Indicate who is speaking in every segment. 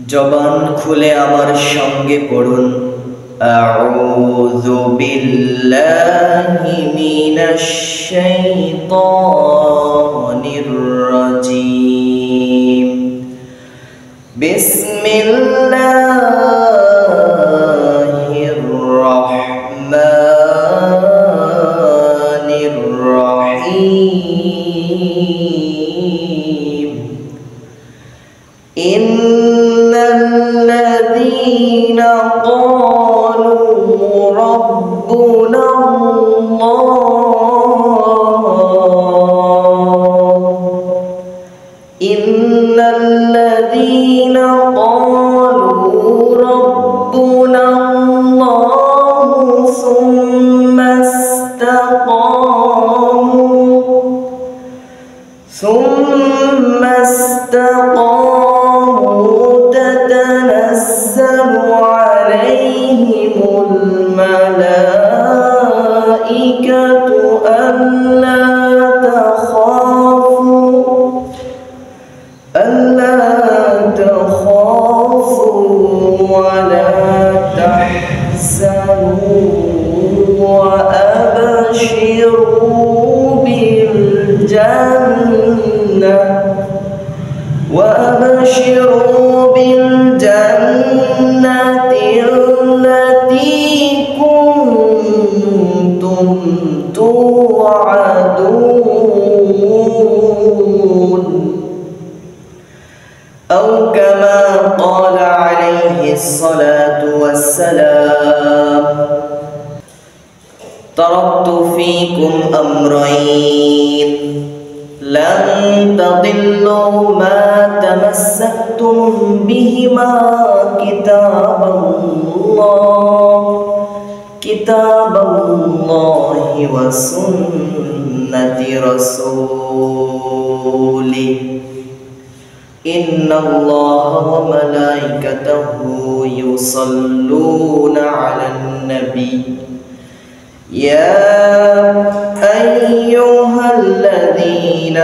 Speaker 1: জবান খুলে আমার সঙ্গে পড়ুন, আউযু বিল্লাহি মিনাশ শাইতানির রাজীম। বিসমিল্লাহির রহমানির রহিম। ইন্নাল্লাযীনা ক্বালু রাব্বুনাল্লাহ ইন্নাল্লাযীনা ক্বালু রাব্বুনাল্লাহু সুম্মা ইসতাকামু تتنزل عليهم الملائكة ألا تخافوا ولا تحزنوا وأبشروا بالجنة التي كنتم توعدون أو كما قال عليه الصلاة والسلام تركت فيكم أمرين لن تضلوا ما تمسكتم بهما كتاب الله وسنة رسوله إن الله وملائكته يصلون على النبي يا أيها الذين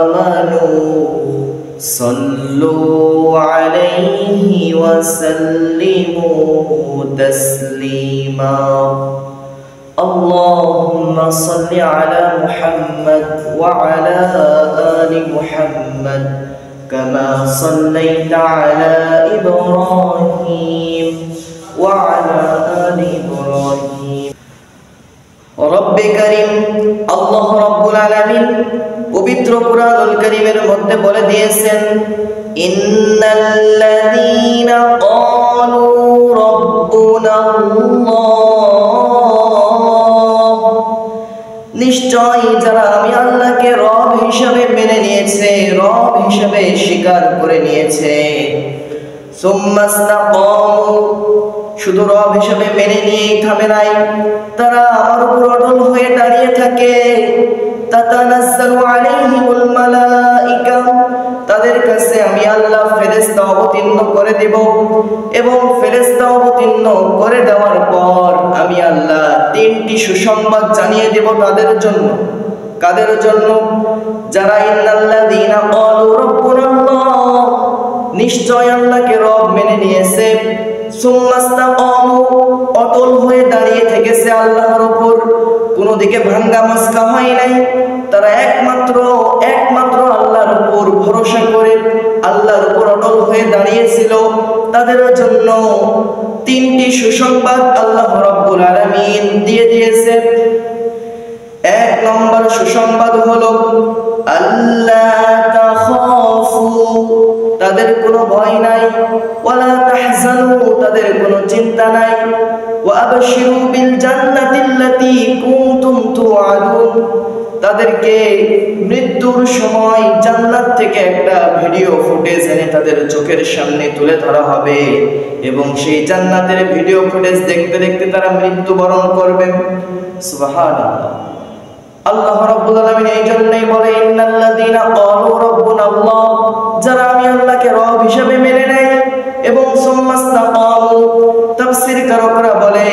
Speaker 1: آمنوا صلوا عليه وسلموا تسليما اللهم صل على محمد وعلى آل محمد كما صليت على إبراهيم وعلى آل إبراهيم রব্বে কারীম আল্লাহ রাব্বুল আলামিন পবিত্র কুরআনুল কারীমের মধ্যে বলে দিয়েছেন, ইন্নাল্লাযীনা ক্বালু রাব্বুনাল্লাহ, নিশ্চয় যারা আমি আল্লাহকে রব হিসাবে মেনে নিয়েছে, রব হিসাবে স্বীকার করে নিয়েছে, সুম্মা ইসতাকামু, শুধু রব হিসাবে মেনে নিয়েই থামে নাই, তারা আমার উপর অটল হয়ে দাঁড়িয়ে থাকে। তাতানাজ্জালু আলাইহিমুল মালাইকা, তাদের কাছে আমি আল্লাহ ফেরেশতা অবতীর্ণ করে দেব এবং ফেরেশতা অবতীর্ণ করে দেওয়ার পর আমি আল্লাহ তিনটি সুসংবাদ জানিয়ে দেব তাদের জন্য। কাদের জন্য? যারা ইন্নাল্লাযীনা ক্বালু রাব্বুনাল্লাহ, নিশ্চয় আল্লাহকে রব মেনে নিয়েছে, সুম্মা ইসতাকামু, অটল হয়ে দাঁড়িয়ে থেকেছে আল্লাহর উপর, কোনো দিকে ভাঙ্গা মাস্কা হয় নাই, তারা একমাত্র আল্লাহর উপর ভরসা করে আল্লাহর উপর অটল হয়ে দাঁড়িয়েছিল, তাদের জন্য তিনটি সুসংবাদ আল্লাহ রাব্বুল আলামিন দিয়ে দিয়েছে। এক নম্বর সুসংবাদ হলো আল্লাহ তাখাফু, তাদের কোনো ভয় নাই, ওয়ালা তাহজানু, তাদের কোনো চিন্তা নাই, ওয়া আবশিরু বিল জান্নাতিল্লাতী কুনতুম তুআদুন, তাদেরকে মৃত্যুর সময় জান্নাত থেকে একটা ভিডিও ফুটেজ এনে তাদের চোখের সামনে তুলে ধরা হবে এবং সেই জান্নাতের ভিডিও ফুটেজ দেখতে দেখতে তারা মৃত্যুবরণ করবে। সুবহানাল্লাহ। আল্লাহ রাব্বুল আলামিন এই জন্যই বলে, ইন্নাল্লাযীনা ক্বালু রাব্বুনাল্লাহ, যারা আমি আল্লাহকে রব হিসেবে মেনে নেয় এবং সুম্মা ইসতাকামু, তাফসীর কারকরা বলে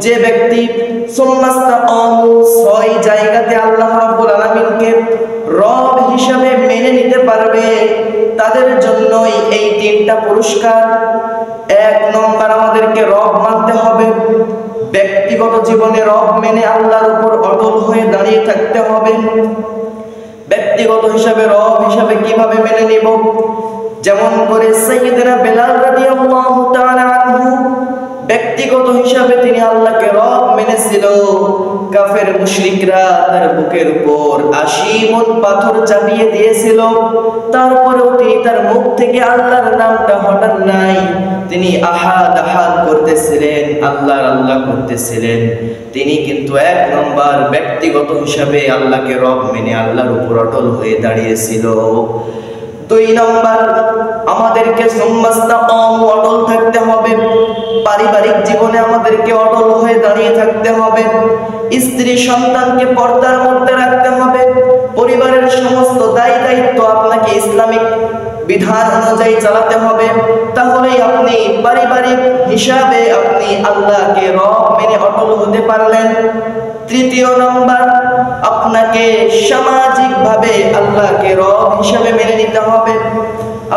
Speaker 1: যে ব্যক্তি সুম্মা ইসতাকামু, ছয় জায়গাতে আল্লাহ রাব্বুল আলামিনকে রব হিসেবে মেনে নিতে পারবে, তাদের জন্যই এই তিনটা পুরস্কার। এক নম্বর, আমাদেরকে রব মানতে হবে। ব্যক্তিগত জীবনে রব মেনে আল্লাহর উপর অটল হয়ে দাঁড়িয়ে থাকতে হবে। ব্যক্তিগত হিসাবে রব হিসাবে কিভাবে মেনে নিব? যেমন করে সাইয়েদনা বেলাল রাদিয়াল্লাহু তাআলা আনহু ব্যক্তিগত হিসাবে তিনি আল্লাহকে রব মেনেছিল। কাফের মুশরিকরা তার বুকের উপর ৮০ মণ পাথর চাপিয়ে দিয়েছিল, তারপরেও তিনি তার মুখ থেকে আল্লাহর নামটা হটান নাই। তিনি আহাদ আহাদ করতেছিলেন, আল্লাহর আল্লাহ করতেছিলেন। তিনি কিন্তু এক নম্বর ব্যক্তিগত হিসাবে আল্লাহকে রব মেনে আল্লাহর উপর অটল হয়ে দাঁড়িয়েছিল। দুই নম্বর, আমাদেরকে সুম্মাস্তাকামু অটল থাকতে হবে। পারিবারিক জীবনে আমাদেরকে অটল হয়ে দাঁড়িয়ে থাকতে হবে। স্ত্রী সন্তানকে পর্দার মধ্যে রাখতে হবে। পরিবারের সমস্ত দায় দায়িত্ব আপনাকে ইসলামিক বিধান অনুযায়ী চালাতে হবে। তাহলেই আপনি পারিবারিক হিসাবে আপনি আল্লাহকে রব মেনে অটল হতে পারলেন। তৃতীয় নম্বর, আপনাকে সামাজিকভাবে আল্লাহকে রব হিসাবে মেনে নিতে হবে।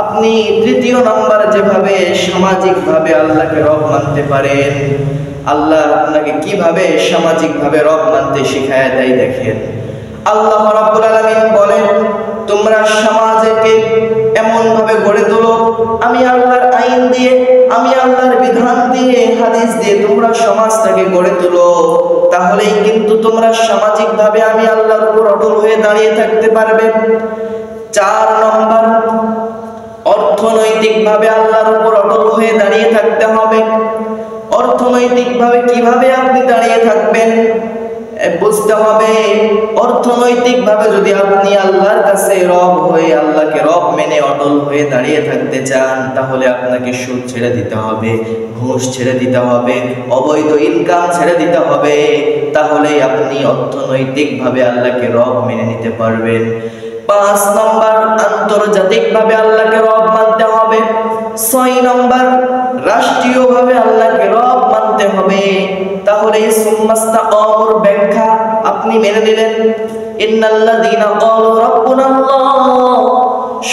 Speaker 1: আপনি তৃতীয় নম্বর যেভাবে সামাজিকভাবে আল্লাহকে রব মানতে পারেন, আল্লাহ আপনাকে কিভাবে সামাজিকভাবে রব মানতে শিখায় দেয় দেখেন। আল্লাহ রাব্বুল আলামিন বলেন, তোমরা সমাজকে এমন ভাবে গড়ে তোলো, আমি আল্লাহর আইন দিয়ে, আমি আল্লাহর বিধান দিয়ে, হাদিস দিয়ে তোমরা সমাজটাকে গড়ে তোলো। তাহলেই কিন্তু তোমরা সামাজিকভাবে আমি আল্লাহর উপর অটল হয়ে দাঁড়িয়ে থাকতে পারবে। ৪ নম্বর, অর্থনৈতিকভাবে আল্লাহর উপর অটল হয়ে দাঁড়িয়ে থাকতে হবে। অর্থনৈতিকভাবে কিভাবে আপনি দাঁড়িয়ে থাকবেন বুঝতে হবে। অর্থনৈতিকভাবে যদি আপনি আল্লাহর কাছে রব হয়ে আল্লাহকে রব মেনে অটল হয়ে দাঁড়িয়ে থাকতে চান, তাহলে আপনাকে সুদ ছেড়ে দিতে হবে, ঘুষ ছেড়ে দিতে হবে, অবৈধ ইনকাম ছেড়ে দিতে হবে। তাহলেই আপনি অর্থনৈতিকভাবে আল্লাহকে রব মেনে নিতে পারবেন। ৫ নম্বর, আন্তর্জাতিকভাবে আল্লাহকে রব মানতে হবে। ৬ নম্বর, রাষ্ট্রীয়ভাবে আল্লাহকে রব মানতে হবে। তাহলে সুম্মাস্তাকামুর ব্যাখ্যা আপনি মেনে নিলেন। ইন্নাল্লাযীনা ক্বালু রাব্বুনাল্লাহ,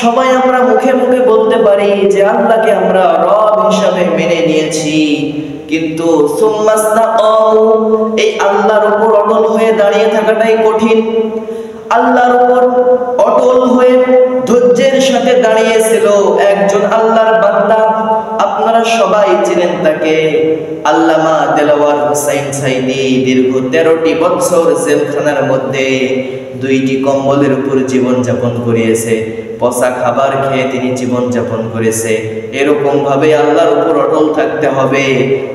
Speaker 1: সবাই আমরা মুখে মুখে বলতে পারি যে আল্লাহকে আমরা রব হিসাবে মেনে নিয়েছি, কিন্তু সুম্মাস্তাকামু, এই আল্লাহর উপর অটল হয়ে দাঁড়িয়ে থাকাটাই কঠিন। আল্লাহর উপর অটল হয়ে ধৈর্যের সাথে দাঁড়িয়েছিল একজন আল্লাহর বান্দা, আপনারা সবাই চিনেন তাকে, আল্লামা দেলাওয়ার হোসাইন সাইদি। দীর্ঘ 13টি বছর জেলখানার মধ্যে 2টি কম্বলের উপর জীবন যাপন করিয়েছে, পচা খাবার খেয়ে তিনি জীবন যাপন করেছে। এরকম ভাবে আল্লাহর উপর অটল থাকতে হবে।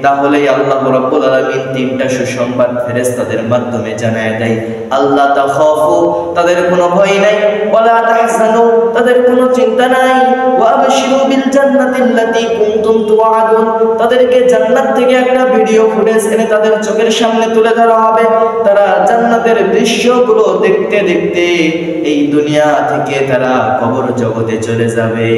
Speaker 1: তাহলে আল্লাহ রাব্বুল আলামিন 3টা সুসংবাদ ফেরেশতাদের মাধ্যমে জানায় দেয়। আল্লাহ তাখাফু, তাদের কোনো ভয় নাই, ওয়ালা তাহজানু, তাদের কোনো চিন্তা নাই, ওয়া আবশিরু বিল জান্নাতিল্লাতী কুনতুম তুআদুন, তাদেরকে জান্নাত থেকে একটা ভিডিও ফুটেজ এনে তাদের চোখের সামনে তুলে ধরা হবে। তারা জান্নাতের দৃশ্যগুলো দেখতে দেখতে এই দুনিয়া থেকে তারা কবর জগতে চলে যাবে।